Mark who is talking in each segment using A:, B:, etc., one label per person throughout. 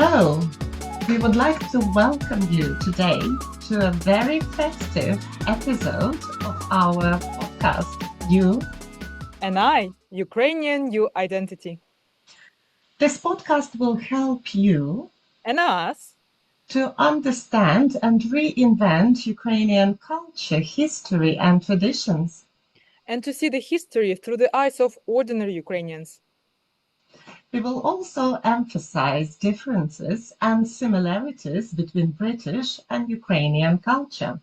A: Hello, we would like to welcome you today to a very festive episode of our podcast, You
B: And I, Ukrainian New Identity.
A: This podcast will help you
B: And us,
A: to understand and reinvent Ukrainian culture, history, and traditions.
B: and to see the history through the eyes of ordinary Ukrainians.
A: We will also emphasize differences and similarities between British and Ukrainian culture.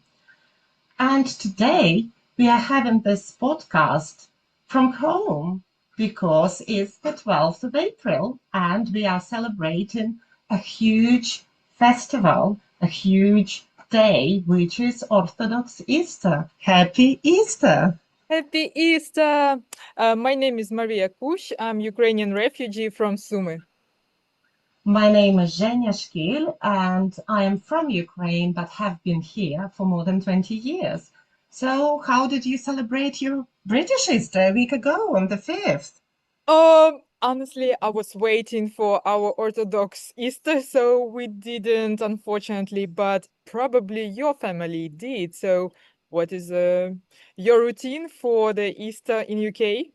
A: And today we are having this podcast from home because it's the 12th of April and we are celebrating a huge festival, a huge day, which is Orthodox Easter. Happy Easter!
B: Happy Easter! My name is Mariia. I'm Ukrainian refugee from Sumy.
A: My name is Zhenya and I am from Ukraine but have been here for more than 20 years. So how did you celebrate your British Easter a week ago on the 5th?
B: Honestly, I was waiting for our Orthodox Easter, so we didn't, unfortunately, but probably your family did. So what is your routine for the Easter in UK?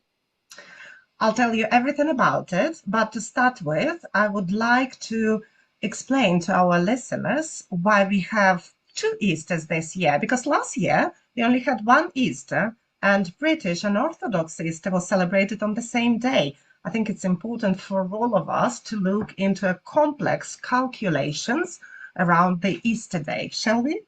A: I'll tell you everything about it, but to start with, I would like to explain to our listeners why we have two Easters this year, because last year we only had one Easter and British and Orthodox Easter was celebrated on the same day. I think it's important for all of us to look into complex calculations around the Easter day, shall we?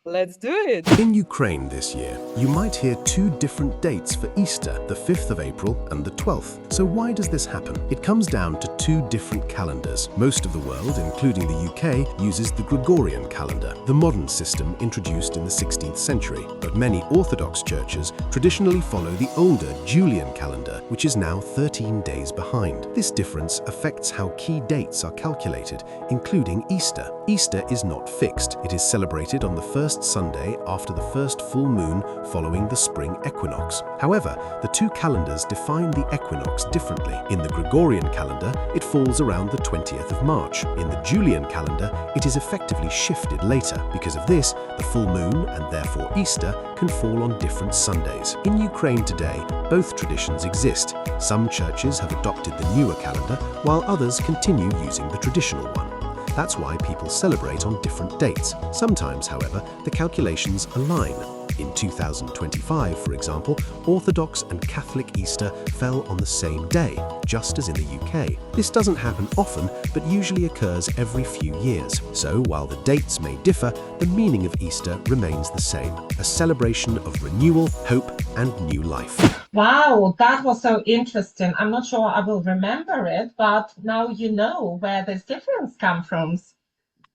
B: Let's do it.
C: In Ukraine this year, you might hear two different dates for Easter, the 5th of April and the 12th. So why does this happen? It comes down to two different calendars. Most of the world, including the UK, uses the Gregorian calendar, the modern system introduced in the 16th century. But many Orthodox churches traditionally follow the older Julian calendar, which is now 13 days behind. This difference affects how key dates are calculated, including Easter. Easter is not fixed. It is celebrated on the first Sunday after the first full moon following the spring equinox. However, the two calendars define the equinox differently. In the Gregorian calendar, it falls around the 20th of March. In the Julian calendar, it is effectively shifted later. Because of this, the full moon, and therefore Easter, can fall on different Sundays. In Ukraine today, both traditions exist. Some churches have adopted the newer calendar, while others continue using the traditional one. That's why people celebrate on different dates. Sometimes, however, the calculations align. In 2025, for example, Orthodox and Catholic Easter fell on the same day, just as in the UK. This doesn't happen often, but usually occurs every few years. So, while the dates may differ, the meaning of Easter remains the same, a celebration of renewal, hope, and new life.
A: Wow, that was so interesting. I'm not sure I will remember it, but now you know where this difference comes from.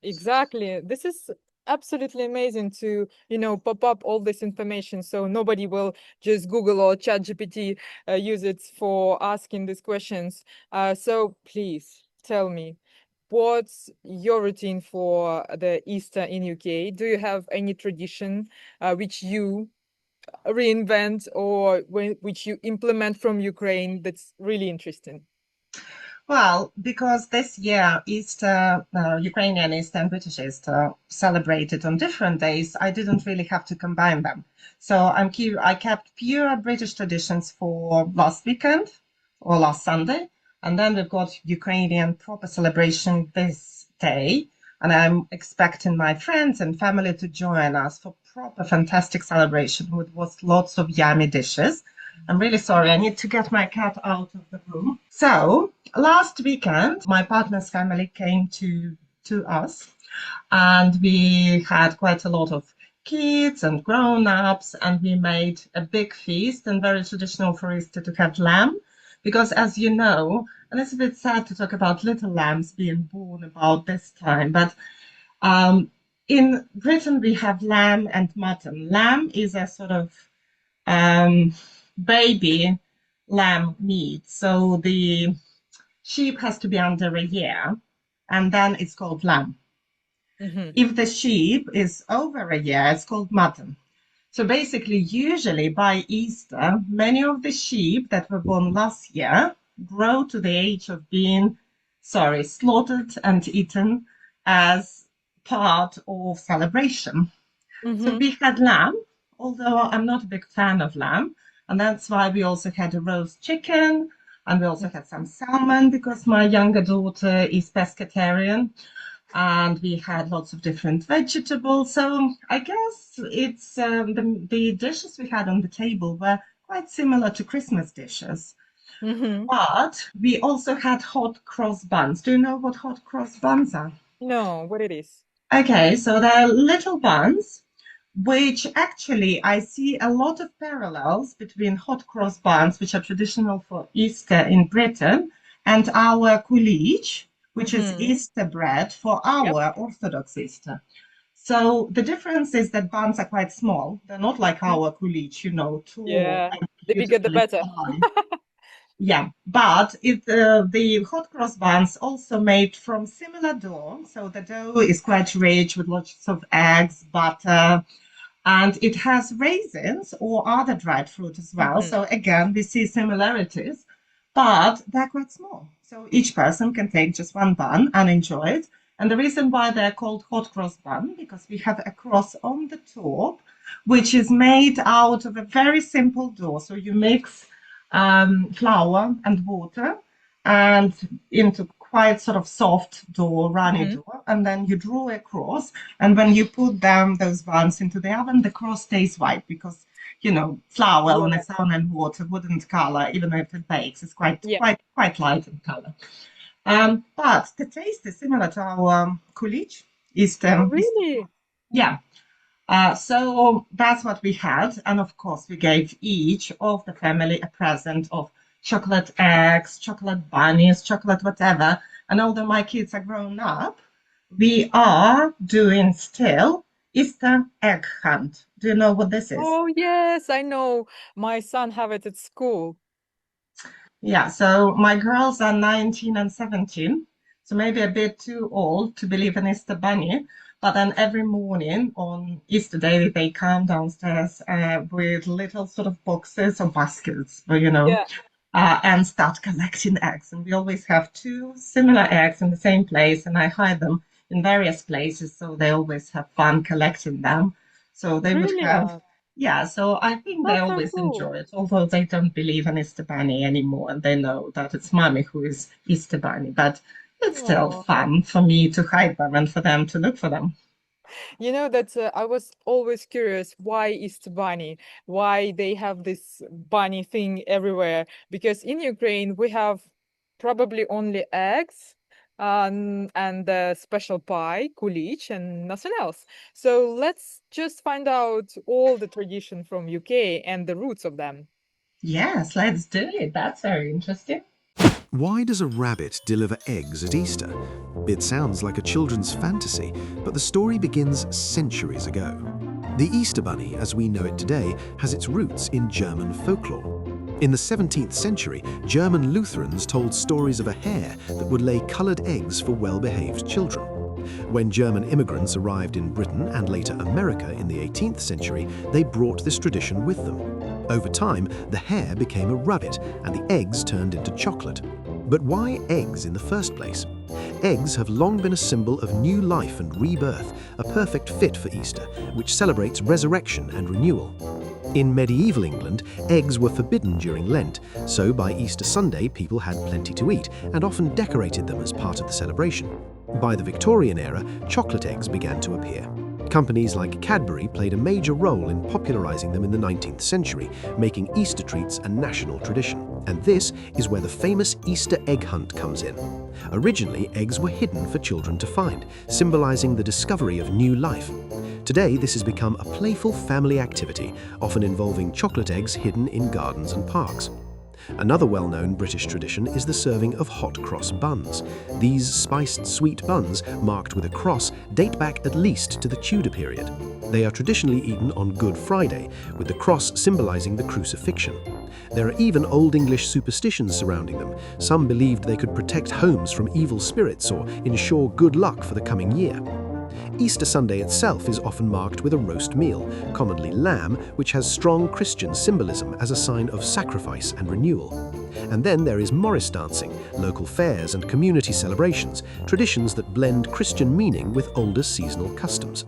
B: Exactly. This is absolutely amazing to, pop up all this information so nobody will just Google or ChatGPT use it for asking these questions. So please tell me, what's your routine for the Easter in UK? Do you have any tradition which you reinvent or which you implement from Ukraine that's really interesting?
A: Well, because this year Easter, Ukrainian Easter and British Easter celebrated on different days, I didn't really have to combine them. So I kept pure British traditions for last weekend or last Sunday, and then we've got Ukrainian proper celebration this day. And I'm expecting my friends and family to join us for proper fantastic celebration with lots of yummy dishes. I'm really sorry, I need to get my cat out of the room. So last weekend, my partner's family came to us and we had quite a lot of kids and grown-ups and we made a big feast, and very traditional for Easter to have lamb because, as you know, and it's a bit sad to talk about little lambs being born about this time, but in Britain we have lamb and mutton. Lamb is a sort of baby lamb meat. So the sheep has to be under a year, and then it's called lamb.
B: Mm-hmm.
A: If the sheep is over a year, it's called mutton. So basically, usually by Easter, many of the sheep that were born last year grow to the age of being slaughtered and eaten as part of celebration. So
B: Mm-hmm.
A: we had lamb, although I'm not a big fan of lamb, and that's why we also had a roast chicken, and we also had some salmon because my younger daughter is pescatarian, and we had lots of different vegetables. So I guess it's the dishes we had on the table were quite similar to Christmas dishes.
B: Mm-hmm.
A: But we also had hot cross buns. Do you know what hot cross buns are?
B: No, what it is?
A: Okay, so they're little buns, which actually I see a lot of parallels between hot cross buns, which are traditional for Easter in Britain, and our couliche, which is
B: Mm-hmm.
A: Easter bread for
B: Yep.
A: our Orthodox Easter. So the difference is that buns are quite small. They're not like
B: Mm.
A: our couliche, tall
B: Yeah.
A: and
B: The bigger the
A: beautifully
B: better.
A: pie. Yeah, but the hot cross buns also made from similar dough. So the dough is quite rich with lots of eggs, butter, and it has raisins or other dried fruit as well.
B: Mm-hmm.
A: So again, we see similarities, but they're quite small. So each person can take just one bun and enjoy it. And the reason why they're called hot cross bun, because we have a cross on the top, which is made out of a very simple dough. So you mix flour and water and into quite sort of soft dough, runny
B: Mm-hmm.
A: dough, and then you draw a cross. And when you put those buns into the oven, the cross stays white because flour on
B: Yeah.
A: its own and water wouldn't color, even if it bakes. It's quite
B: Yeah.
A: quite quite light in color. But the taste is similar to our kulich.
B: Oh,
A: Is
B: really?
A: Yeah. So that's what we had. And of course, we gave each of the family a present of chocolate eggs, chocolate bunnies, chocolate whatever. And although my kids are grown up, we are doing still Easter egg hunt. Do you know what this is?
B: Oh, yes, I know. My son have it at school.
A: Yeah, so my girls are 19 and 17, so maybe a bit too old to believe in Easter Bunny. But then every morning on Easter Day, they come downstairs with little sort of boxes or baskets,
B: Yeah.
A: and start collecting eggs. And we always have two similar eggs in the same place, and I hide them in various places, so they always have fun collecting them. So they would have,
B: Brilliant.
A: yeah, so I think they
B: That's so
A: always
B: cool.
A: enjoy it, although they don't believe in Easter Bunny anymore, and they know that it's mommy who is Easter Bunny. But it's still
B: Oh.
A: fun for me to hide them and for them to look for them.
B: You know that I was always curious why Easter bunny, why they have this bunny thing everywhere. Because in Ukraine we have probably only eggs and the special pie, kulich, and nothing else. So let's just find out all the tradition from UK and the roots of them.
A: Yes, let's do it. That's very interesting.
C: Why does a rabbit deliver eggs at Easter? It sounds like a children's fantasy, but the story begins centuries ago. The Easter Bunny, as we know it today, has its roots in German folklore. In the 17th century, German Lutherans told stories of a hare that would lay coloured eggs for well-behaved children. When German immigrants arrived in Britain and later America in the 18th century, they brought this tradition with them. Over time, the hare became a rabbit and the eggs turned into chocolate. But why eggs in the first place? Eggs have long been a symbol of new life and rebirth, a perfect fit for Easter, which celebrates resurrection and renewal. In medieval England, eggs were forbidden during Lent, so by Easter Sunday people had plenty to eat and often decorated them as part of the celebration. By the Victorian era, chocolate eggs began to appear. Companies like Cadbury played a major role in popularising them in the 19th century, making Easter treats a national tradition. And this is where the famous Easter egg hunt comes in. Originally, eggs were hidden for children to find, symbolising the discovery of new life. Today, this has become a playful family activity, often involving chocolate eggs hidden in gardens and parks. Another well-known British tradition is the serving of hot cross buns. These spiced sweet buns, marked with a cross, date back at least to the Tudor period. They are traditionally eaten on Good Friday, with the cross symbolising the crucifixion. There are even Old English superstitions surrounding them. Some believed they could protect homes from evil spirits or ensure good luck for the coming year. Easter Sunday itself is often marked with a roast meal, commonly lamb, which has strong Christian symbolism as a sign of sacrifice and renewal. And then there is Morris dancing, local fairs and community celebrations, traditions that blend Christian meaning with older seasonal customs.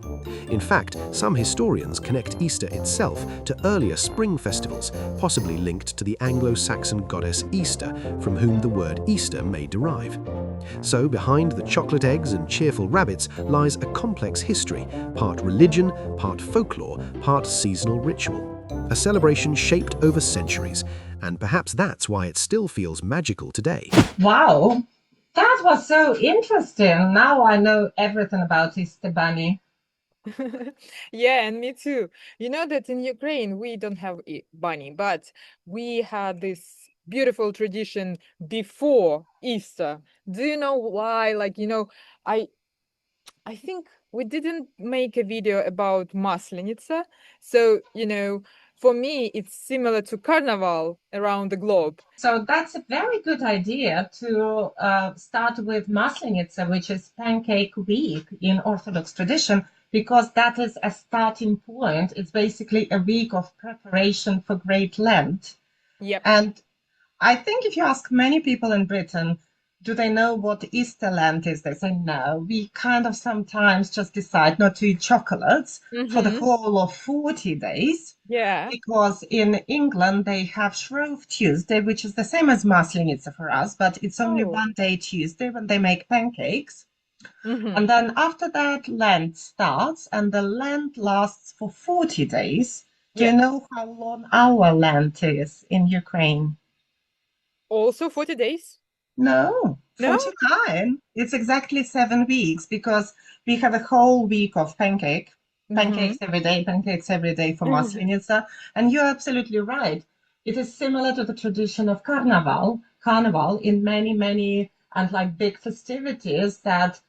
C: In fact, some historians connect Easter itself to earlier spring festivals, possibly linked to the Anglo-Saxon goddess Easter, from whom the word Easter may derive. So behind the chocolate eggs and cheerful rabbits lies a complex history, part religion, part folklore, part seasonal ritual. A celebration shaped over centuries, and perhaps that's why it still feels magical today.
A: Wow, that was so interesting. Now I know everything about Easter Bunny.
B: Yeah, and me too. You know that in Ukraine we don't have bunny, but we had this beautiful tradition before Easter. Do you know why? I I think we didn't make a video about Masnitzia. So, for me, it's similar to Carnival around the globe.
A: So that's a very good idea to start with Masnitzia, which is Pancake Week in Orthodox tradition, because that is a starting point. It's basically a week of preparation for Great Lent.
B: Yep.
A: And I think if you ask many people in Britain, do they know what Easter Lent is? They say no. We kind of sometimes just decide not to eat chocolates for the whole of 40 days.
B: Yeah.
A: Because in England, they have Shrove Tuesday, which is the same as Masnitzia for us, but it's only one day Tuesday when they make pancakes. And then after that, Lent starts, and the Lent lasts for 40 days. Do you know how long our Lent is in Ukraine?
B: Also 40 days?
A: No, 49. It's exactly 7 weeks because we have a whole week of pancakes every day for Masnitzia. And you're absolutely right. It is similar to the tradition of Carnival in many and like big festivities that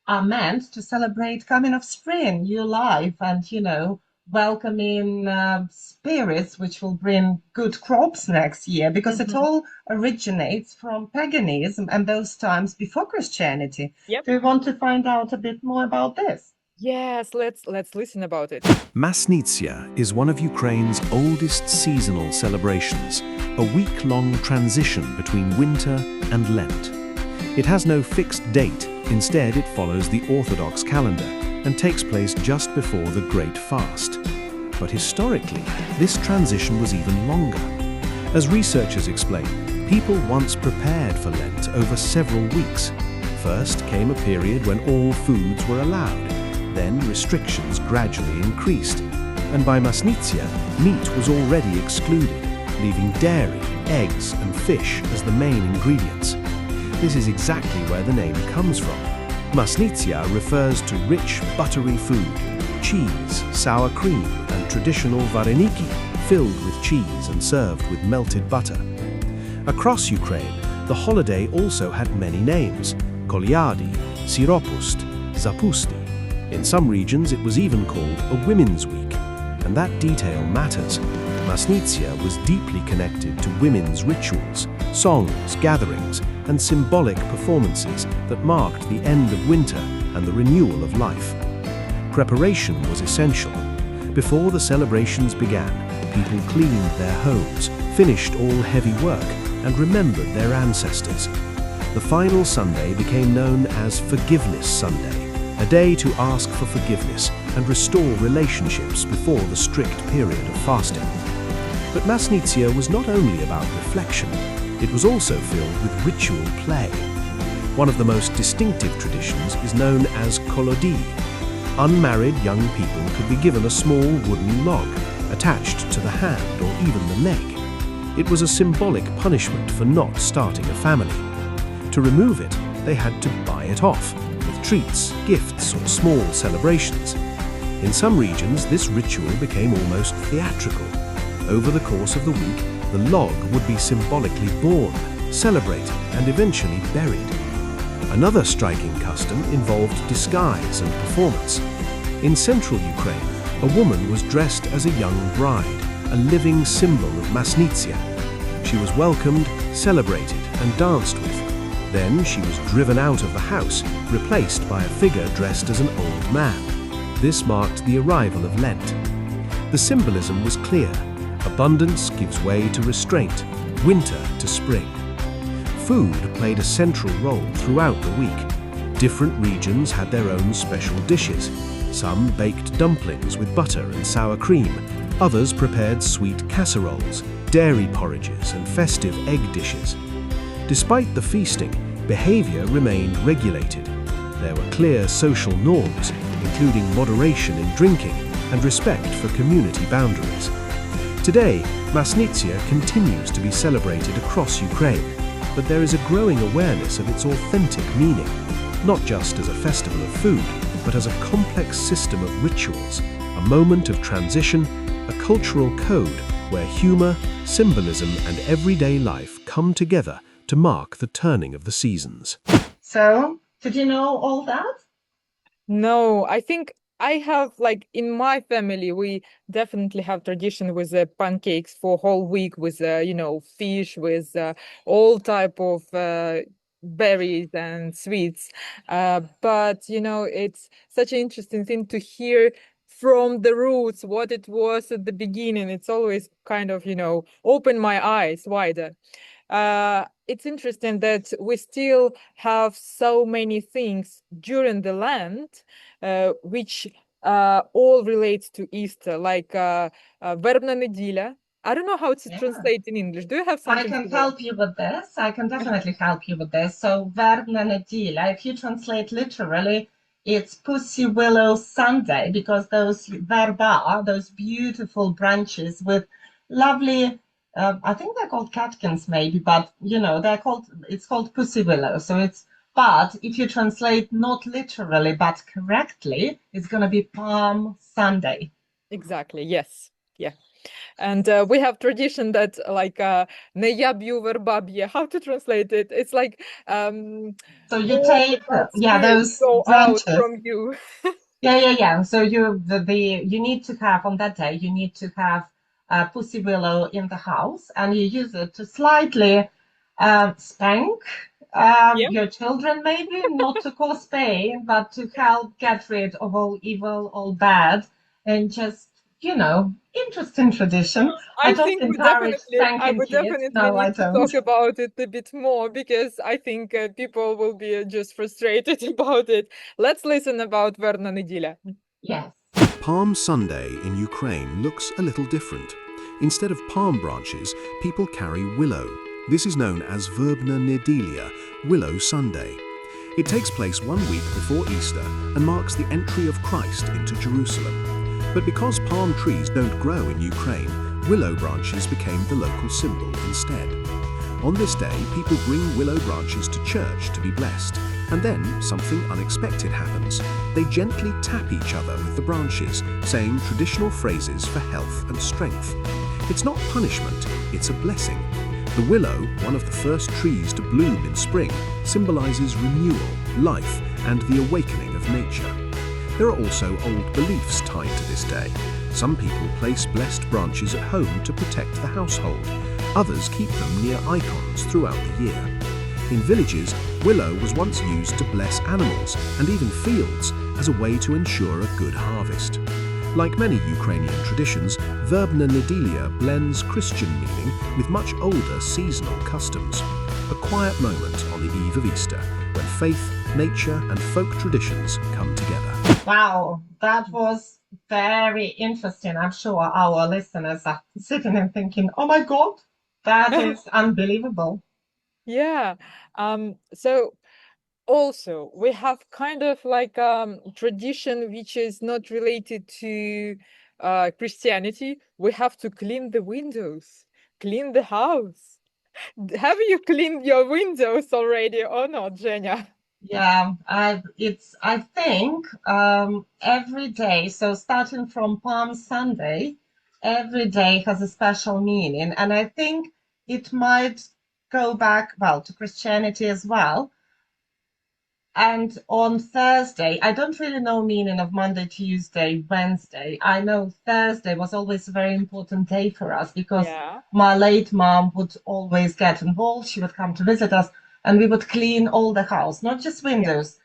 A: are meant to celebrate coming of spring, new life, and welcoming spirits which will bring good crops next year, because it all originates from paganism and those times before Christianity. Do you want to find out a bit more about this?
B: Yes, let's listen about it.
C: Masnitzia is one of Ukraine's oldest seasonal celebrations, a week-long transition between winter and Lent. It has no fixed date. Instead, it follows the Orthodox calendar and takes place just before the Great Fast. But historically, this transition was even longer. As researchers explain, people once prepared for Lent over several weeks. First came a period when all foods were allowed. Then restrictions gradually increased. And by Masnitzia, meat was already excluded, leaving dairy, eggs, and fish as the main ingredients. This is exactly where the name comes from. Masnitzia refers to rich, buttery food, cheese, sour cream, and traditional vareniki, filled with cheese and served with melted butter. Across Ukraine, the holiday also had many names: Kolyadi, Siropust, Zapusti. In some regions, it was even called a Women's Week, and that detail matters. Masnitzia was deeply connected to women's rituals, songs, gatherings, and symbolic performances that marked the end of winter and the renewal of life. Preparation was essential. Before the celebrations began, people cleaned their homes, finished all heavy work, and remembered their ancestors. The final Sunday became known as Forgiveness Sunday, a day to ask for forgiveness and restore relationships before the strict period of fasting. But Masnitzia was not only about reflection, it was also filled with ritual play. One of the most distinctive traditions is known as kolodi. Unmarried young people could be given a small wooden log attached to the hand or even the leg. It was a symbolic punishment for not starting a family. To remove it, they had to buy it off with treats, gifts, or small celebrations. In some regions, this ritual became almost theatrical. Over the course of the week, the log would be symbolically born, celebrated, and eventually buried. Another striking custom involved disguise and performance. In central Ukraine, a woman was dressed as a young bride, a living symbol of Masnitzia. She was welcomed, celebrated, and danced with. Then she was driven out of the house, replaced by a figure dressed as an old man. This marked the arrival of Lent. The symbolism was clear. Abundance gives way to restraint, winter to spring. Food played a central role throughout the week. Different regions had their own special dishes. Some baked dumplings with butter and sour cream. Others prepared sweet casseroles, dairy porridges, and festive egg dishes. Despite the feasting, behavior remained regulated. There were clear social norms, including moderation in drinking and respect for community boundaries. Today, Masnitzia continues to be celebrated across Ukraine, but there is a growing awareness of its authentic meaning, not just as a festival of food, but as a complex system of rituals, a moment of transition, a cultural code where humor, symbolism, and everyday life come together to mark the turning of the seasons.
A: So, did you know all that?
B: No, I think I have, like, in my family, we definitely have tradition with pancakes for whole week with, fish, with all type of berries and sweets. But, it's such an interesting thing to hear from the roots what it was at the beginning. It's always kind of, open my eyes wider. It's interesting that we still have so many things during the Lent, which all relate to Easter, like Verbna Nedilia. I don't know how to
A: Yeah.
B: translate in English. Do you have
A: I
B: something
A: can
B: to
A: help you with this. I can definitely help you with this. So, Verbna Nedilia, if you translate literally, it's Pussy Willow Sunday, because those verba, those beautiful branches with lovely, I think they're called catkins maybe, but it's called Pussy Willow. But if you translate not literally, but correctly, it's going to be Palm Sunday.
B: Exactly, yes. Yeah. And we have tradition that, like, ne я б'ю верба б'є. How to translate it? It's like
A: So you
B: all
A: take,
B: bad spirits
A: those
B: go out
A: branches.
B: from you.
A: Yeah. So you need to have on that day, you need to have pussy willow in the house, and you use it to slightly spank
B: Yeah,
A: your children, maybe not to cause pain, but to help get rid of all evil, all bad, and just, interesting tradition. I
B: I
A: don't
B: think
A: encourage
B: I
A: spanking
B: would
A: kids.
B: definitely
A: No, I
B: need to
A: don't.
B: talk about it a bit more, because I think people will be just frustrated about it. Let's listen about Verbna Nedilia.
A: Yes.
C: Palm Sunday in Ukraine looks a little different. Instead of palm branches, people carry willow. This is known as Verbna Nedilia, Willow Sunday. It takes place 1 week before Easter and marks the entry of Christ into Jerusalem. But because palm trees don't grow in Ukraine, willow branches became the local symbol instead. On this day, people bring willow branches to church to be blessed, and then something unexpected happens. They gently tap each other with the branches, saying traditional phrases for health and strength. It's not punishment, it's a blessing. The willow, one of the first trees to bloom in spring, symbolizes renewal, life, and the awakening of nature. There are also old beliefs tied to this day. Some people place blessed branches at home to protect the household. Others keep them near icons throughout the year. In villages, willow was once used to bless animals and even fields as a way to ensure a good harvest. Like many Ukrainian traditions, Verbna Nedilia blends Christian meaning with much older seasonal customs. A quiet moment on the eve of Easter, when faith, nature, and folk traditions come together.
A: Wow, that was very interesting. I'm sure our listeners are sitting and thinking, oh my God, that is unbelievable.
B: Yeah. So also we have kind of like tradition which is not related to Christianity. We have to clean the windows, clean the house. Have you cleaned your windows already or not, Zhenya?
A: Yeah, I think every day, so starting from Palm Sunday, every day has a special meaning. And I think it might go back, well, to Christianity as well. And on Thursday, I don't really know meaning of Monday, Tuesday, Wednesday. I know Thursday was always a very important day for us because
B: Yeah.
A: my late mom would always get involved. She would come to visit us and we would clean all the house, not just windows.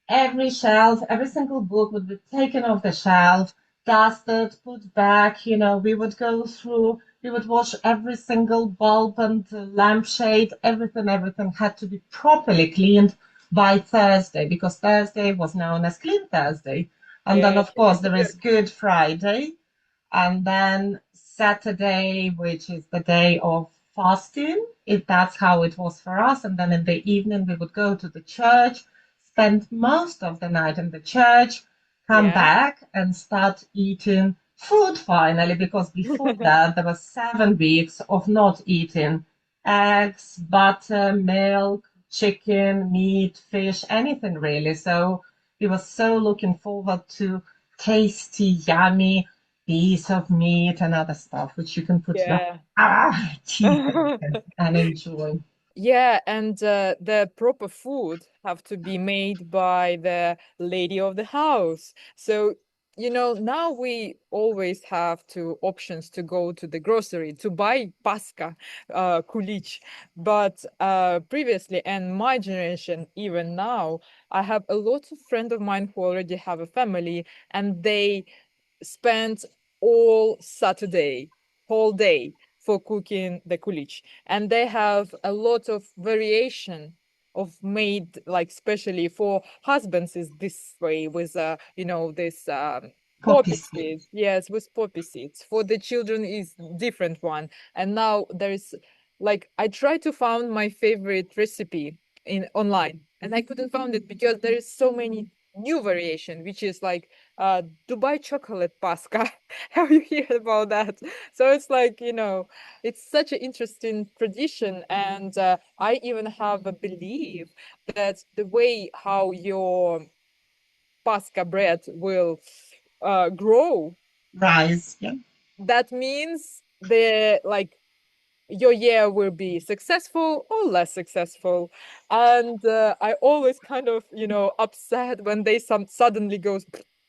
A: Every shelf, every single book would be taken off the shelf, dusted, put back. We would go through We would wash every single bulb and lampshade. Everything had to be properly cleaned by Thursday because Thursday was known as Clean Thursday. And then,
B: Yeah,
A: of course, there is Good Friday, and then Saturday, which is the day of fasting. If that's how it was for us. And then in the evening, we would go to the church, spend most of the night in the church, come
B: yeah.
A: back and start eating food finally, because before that, there was 7 weeks of not eating eggs, butter, milk, chicken, meat, fish, anything really. So we were so looking forward to tasty, yummy piece of meat and other stuff, which you can put your
B: Yeah.
A: teeth and enjoy.
B: Yeah, and the proper food have to be made by the lady of the house. So, now we always have two options to go to the grocery to buy Pasca, kulich. But previously, and my generation, even now, I have a lot of friends of mine who already have a family, and they spent all Saturday, whole day for cooking the kulich. And they have a lot of variation of made, like especially for husbands is this way with this
A: Poppy
B: poppy
A: seed.
B: seeds. Yes, with poppy seeds. For the children is different one. And now there is like I try to find my favorite recipe in online and I couldn't find it because there is so many new variation, which is like Dubai chocolate Pasca. Have you heard about that? So it's like, it's such an interesting tradition. And I even have a belief that the way how your Pasca bread will grow,
A: Rice, yeah.
B: that means the like your year will be successful or less successful. And I always kind of, upset when they suddenly goes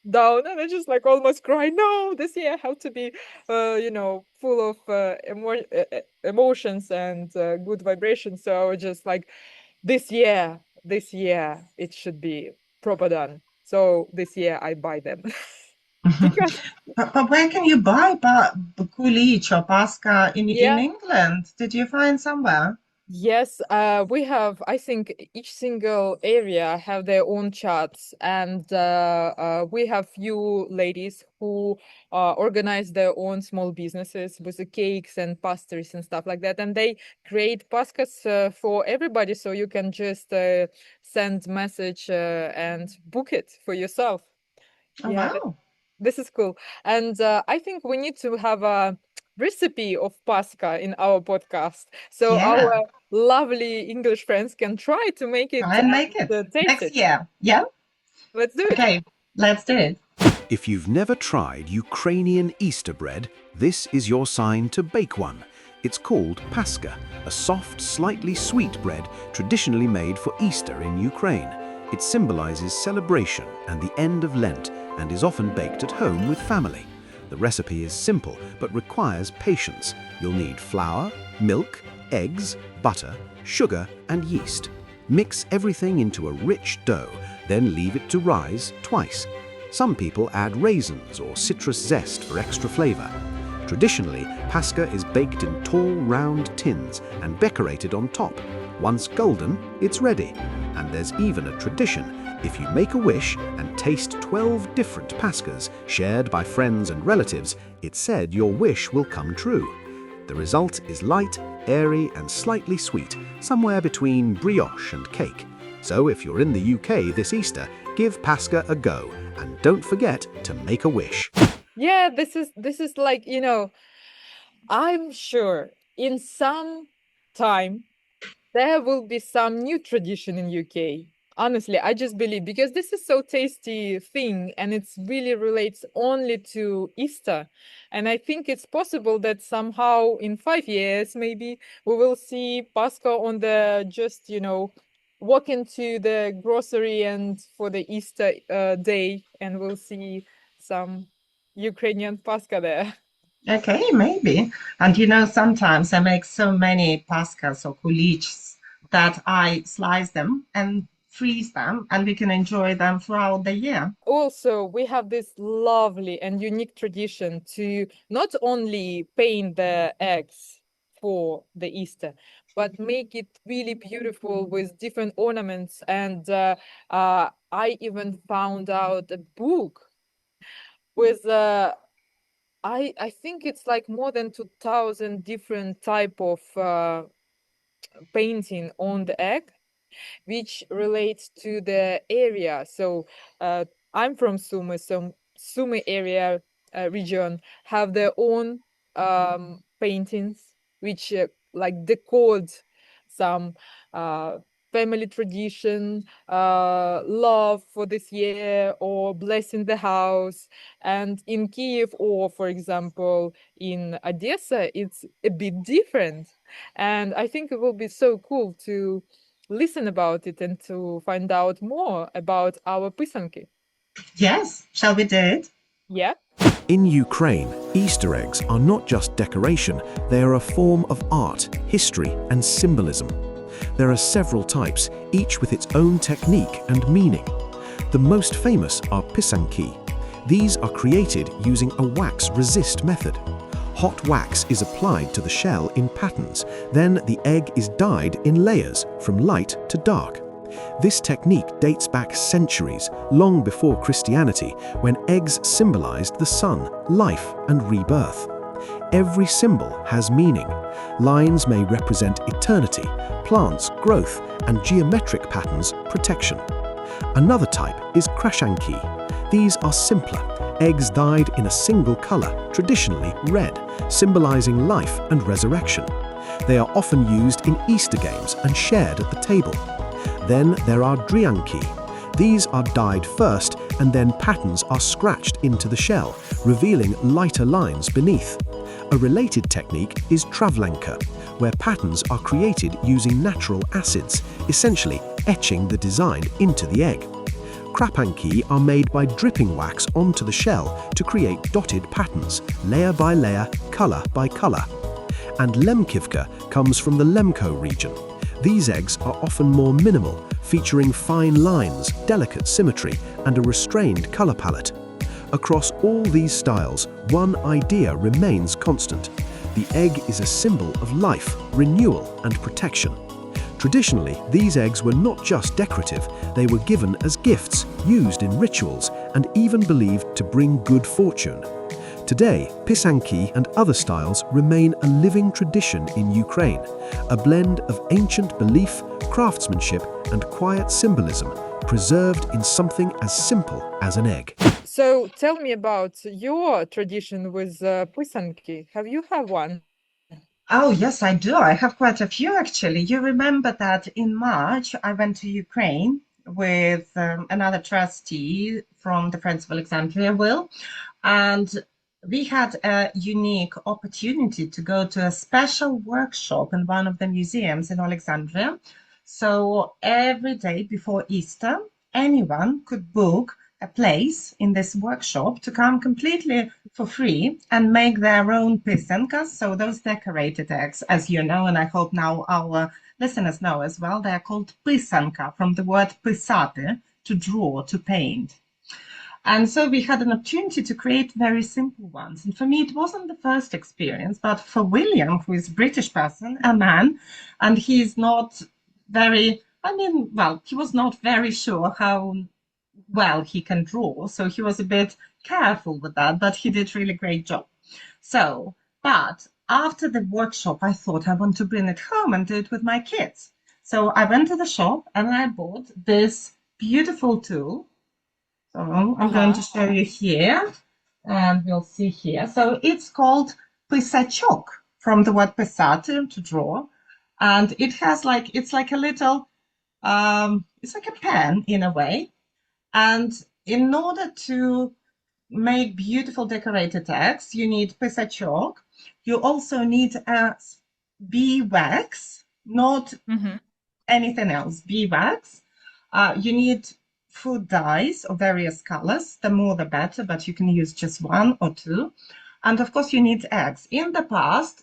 B: down and I just like almost cry. No, this year have to be, full of emotions and good vibrations. So I was just like, this year, it should be proper done. So this year I buy them because,
A: But where can you buy kulich or pasca in
B: yeah.
A: England? Did you find somewhere?
B: Yes, we have, I think each single area have their own charts, and we have few ladies who organize their own small businesses with the cakes and pastries and stuff like that, and they create pascas for everybody, so you can just send message and book it for yourself.
A: Oh,
B: Yeah,
A: wow.
B: this is cool. And I think we need to have a recipe of Pasca in our podcast. So our
A: Yeah,
B: lovely English friends can try to make it
A: try and make it
B: and taste
A: next
B: it.
A: year. Yeah?
B: Let's do it.
A: Okay, let's do it.
C: If you've never tried Ukrainian Easter bread, this is your sign to bake one. It's called Pasca, a soft, slightly sweet bread traditionally made for Easter in Ukraine. It symbolizes celebration and the end of Lent and is often baked at home with family. The recipe is simple but requires patience. You'll need flour, milk, eggs, butter, sugar and yeast. Mix everything into a rich dough, then leave it to rise twice. Some people add raisins or citrus zest for extra flavor. Traditionally, Pasca is baked in tall, round tins and decorated on top. Once golden, it's ready. And there's even a tradition. If you make a wish and taste 12 different Pascas shared by friends and relatives, it's said your wish will come true. The result is light, airy and slightly sweet, somewhere between brioche and cake. So if you're in the UK this Easter, give Pasca a go and don't forget to make a wish.
B: Yeah, this is like, I'm sure in some time there will be some new tradition in UK. Honestly, I just believe because this is so tasty thing and it's really relates only to Easter. And I think it's possible that somehow in 5 years maybe we will see Pascha on the just, walk into the grocery and for the Easter day and we'll see some Ukrainian Pascha there.
A: Okay, maybe. And sometimes I make so many pascas or kulichs that I slice them and freeze them, and we can enjoy them throughout the year.
B: Also, we have this lovely and unique tradition to not only paint the eggs for the Easter, but make it really beautiful with different ornaments. And I even found out a book with I think it's like more than 2000 different type of painting on the egg, which relates to the area. So I'm from Sumy, so Sumy area region have their own paintings, which like decode some family tradition, love for this year, or blessing the house. And in Kiev, or for example in Odessa, it's a bit different. And I think it will be so cool to listen about it and to find out more about our Pysanky.
A: Yes, shall we do it?
B: Yeah.
C: In Ukraine, Easter eggs are not just decoration, they are a form of art, history, and symbolism. There are several types, each with its own technique and meaning. The most famous are Pysanky. These are created using a wax resist method. Hot wax is applied to the shell in patterns, then the egg is dyed in layers from light to dark. This technique dates back centuries, long before Christianity, when eggs symbolized the sun, life, and rebirth. Every symbol has meaning. Lines may represent eternity, plants, growth, and geometric patterns, protection. Another type is Krashanki. These are simpler, eggs dyed in a single color, traditionally red, symbolizing life and resurrection. They are often used in Easter games and shared at the table. Then there are Dryanki. These are dyed first, and then patterns are scratched into the shell, revealing lighter lines beneath. A related technique is Travlanka, where patterns are created using natural acids, essentially etching the design into the egg. Krapanki are made by dripping wax onto the shell to create dotted patterns, layer by layer, color by color. And Lemkivka comes from the Lemko region. These eggs are often more minimal, featuring fine lines, delicate symmetry, and a restrained color palette. Across all these styles, one idea remains constant. The egg is a symbol of life, renewal, and protection. Traditionally, these eggs were not just decorative, they were given as gifts, used in rituals, and even believed to bring good fortune. Today, Pysanky and other styles remain a living tradition in Ukraine, a blend of ancient belief, craftsmanship, and quiet symbolism, preserved in something as simple as an egg.
B: So tell me about your tradition with Pysanky. Have you have one?
A: Oh, yes, I do. I have quite a few actually. You remember that in March I went to Ukraine with another trustee from the Friends of Alexandria, Will, and we had a unique opportunity to go to a special workshop in one of the museums in Alexandria. So every day before Easter, anyone could book a place in this workshop to come completely for free and make their own pysankas. So those decorated eggs, as you know, and I hope now our listeners know as well, they are called pysanka from the word pysate, to draw, to paint. And so we had an opportunity to create very simple ones. And for me, it wasn't the first experience, but for William, who is a British person, a man, and he's not very, he was not very sure how well he can draw. So he was a bit careful with that, but he did really great job. So, but after the workshop, I thought I want to bring it home and do it with my kids. So I went to the shop and I bought this beautiful tool. So I'm going to show you here, and we'll see here. So it's called Pysachok, from the word pisate, to draw. And it has it's like a little, it's like a pen in a way. And in order to make beautiful decorated eggs, you need Pysachok. You also need bee wax, not anything else, bee wax. You need food dyes of various colors. The more the better, but you can use just one or two. And of course, you need eggs. In the past,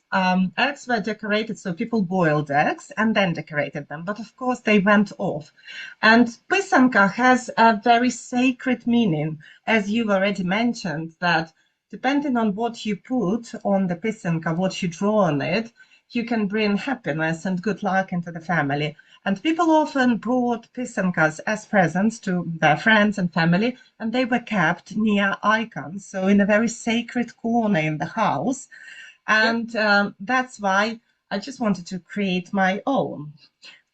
A: eggs were decorated, so people boiled eggs and then decorated them. But of course, they went off. And Pysanka has a very sacred meaning, as you've already mentioned, that depending on what you put on the Pysanka, what you draw on it, you can bring happiness and good luck into the family. And people often brought Pysankas as presents to their friends and family, and they were kept near icons, so in a very sacred corner in the house.
B: Yep.
A: And that's why I just wanted to create my own.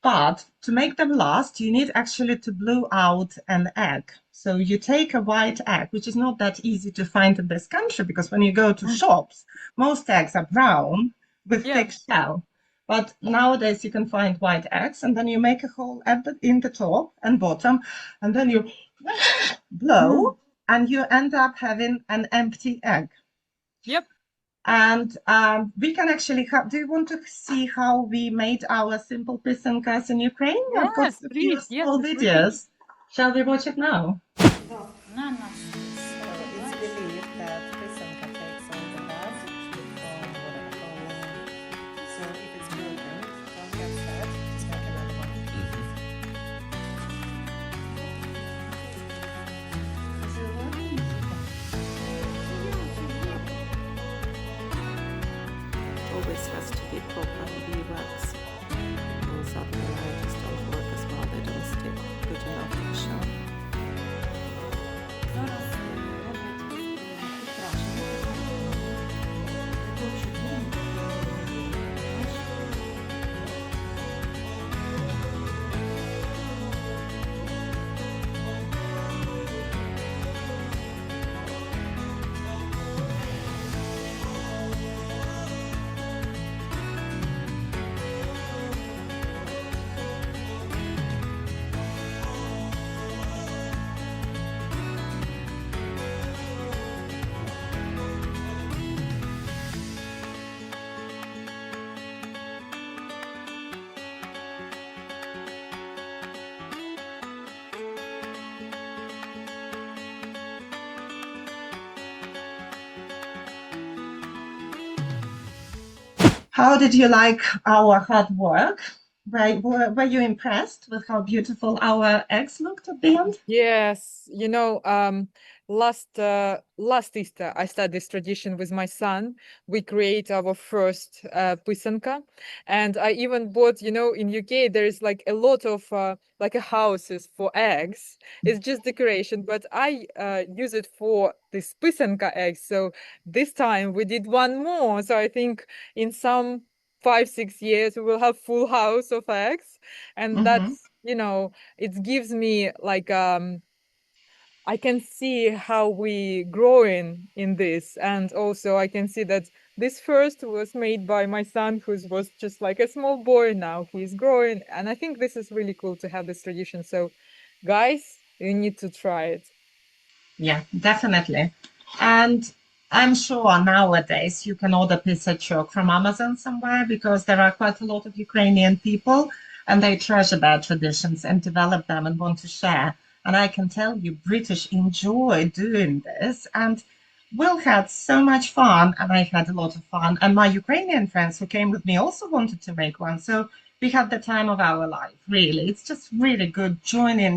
A: But to make them last, you need actually to blow out an egg. So you take a white egg, which is not that easy to find in this country because when you go to shops, most eggs are brown with
B: Yeah.
A: thick shell. But nowadays you can find white eggs, and then you make a hole in the top and bottom, and then you blow, and you end up having an empty egg.
B: Yep.
A: And we can actually have, do you want to see how we made our simple pysankas in Ukraine? I've got
B: Yes,
A: a few
B: please. Yes,
A: small
B: really.
A: videos. Shall we watch it now?
D: На нас.
A: It's believed that pysanka takes all the bad from whatever. So if it's broken, don't get sad, just make another one.
D: Always has to be proper beeswax. Those up the lightest don't work as well. They don't stick good enough to the shell.
E: Зараз роблять прикрашення.
A: How did you like our hard work? Were you impressed with how beautiful our eggs looked at the end?
B: Yes, last Easter I started this tradition with my son. We create our first pysanka, and I even bought, in UK there is like a lot of houses for eggs. It's just decoration, but I use it for this pysanka eggs. So this time we did one more. So I think in some 5-6 years we will have full house of eggs, and that's it gives me like I can see how we growing in this, and also I can see that this first was made by my son, who was just like a small boy. Now he's growing, and I think this is really cool to have this tradition. So guys, you need to try it.
A: Yeah, definitely. And I'm sure nowadays you can order pisachok from Amazon somewhere because there are quite a lot of Ukrainian people and they treasure their traditions and develop them and want to share. And I can tell you, British enjoy doing this, and Will had so much fun, and I had a lot of fun. And my Ukrainian friends who came with me also wanted to make one. So we had the time of our life, really. It's just really good joining,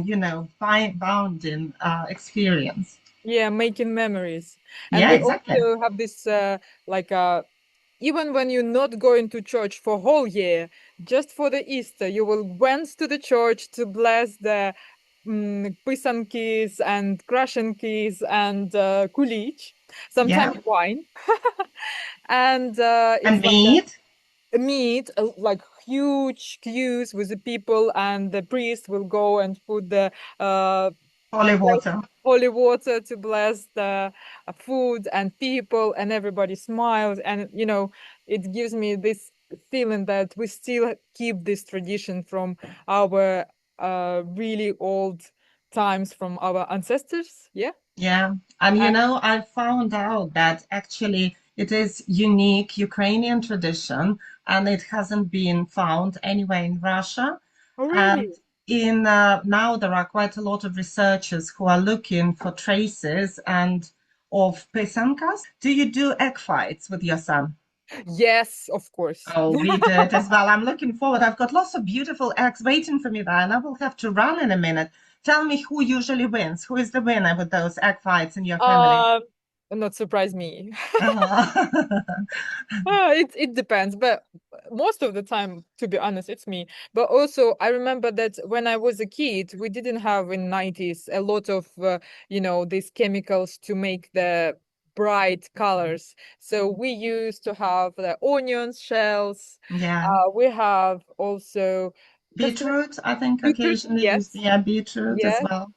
A: bounding experience.
B: Yeah, making memories. And
A: Yeah,
B: we
A: exactly.
B: also have this even when you're not going to church for whole year, just for the Easter, you will went to the church to bless the pysankis and krashenkis and kulich, sometimes
A: Yeah.
B: wine. And
A: And
B: it's like
A: meat.
B: a meat, like huge queues with the people, and the priest will go and put the
A: Holy water.
B: holy water to bless the food and people, and everybody smiles, and it gives me this feeling that we still keep this tradition from our really old times, from our ancestors. Yeah.
A: Yeah. And
B: And
A: I found out that actually it is unique Ukrainian tradition and it hasn't been found anywhere in Russia.
B: oh,
A: And
B: really?
A: in now there are quite a lot of researchers who are looking for traces and of Pysankas. Do you do egg fights with your son?
B: Yes, of course.
A: Oh, we did as well. I'm looking forward. I've got lots of beautiful eggs waiting for me there, and I will have to run in a minute. Tell me who usually wins. Who is the winner with those egg fights in your family?
B: Not surprise me.
A: Uh-huh.
B: It depends, but most of the time, to be honest, it's me. But also, I remember that when I was a kid, we didn't have in 90s a lot of these chemicals to make the bright colors. So we used to have the onions shells.
A: Yeah.
B: We have also because
A: Beetroot, I think
B: beetroot,
A: occasionally use,
B: yes,
A: yeah, beetroot as
B: yes,
A: well.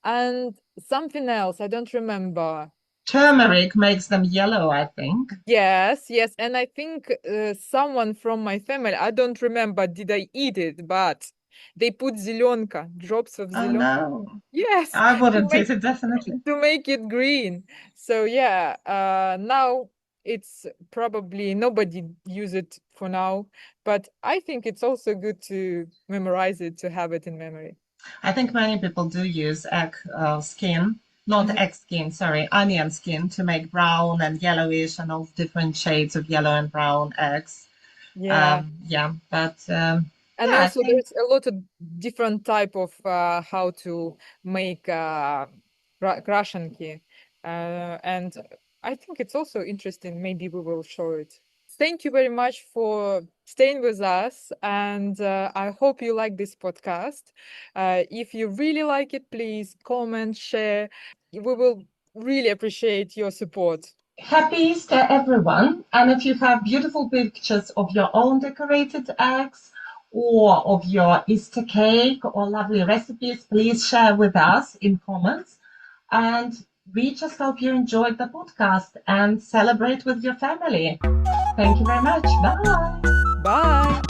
B: and something else. I don't remember.
A: Turmeric makes them yellow, I think.
B: Yes, yes, and I think someone from my family, I don't remember, did I eat it, but they put zielonka, drops of
A: Oh
B: zielonka.
A: no,
B: Yes,
A: I
B: to
A: wouldn't
B: make
A: eat it, definitely.
B: to make it green. So yeah, now it's probably nobody use it for now, but I think it's also good to memorize it, to have it in memory.
A: I think many people do use egg skin, not
B: Mhm.
A: egg skin, sorry, onion skin to make brown and yellowish and all different shades of yellow and brown eggs.
B: Yeah.
A: Yeah, but
B: And
A: yeah, I
B: also
A: think
B: there's a lot of different type of how to make krashenki. And I think it's also interesting. Maybe we will show it. Thank you very much for staying with us. And I hope you like this podcast. If you really like it, please comment, share. We will really appreciate your support.
A: happy Easter, everyone. And if you have beautiful pictures of your own decorated eggs or of your Easter cake or lovely recipes, please share with us in comments. And we just hope you enjoyed the podcast and celebrate with your family. Thank you very much. Bye.
B: Bye.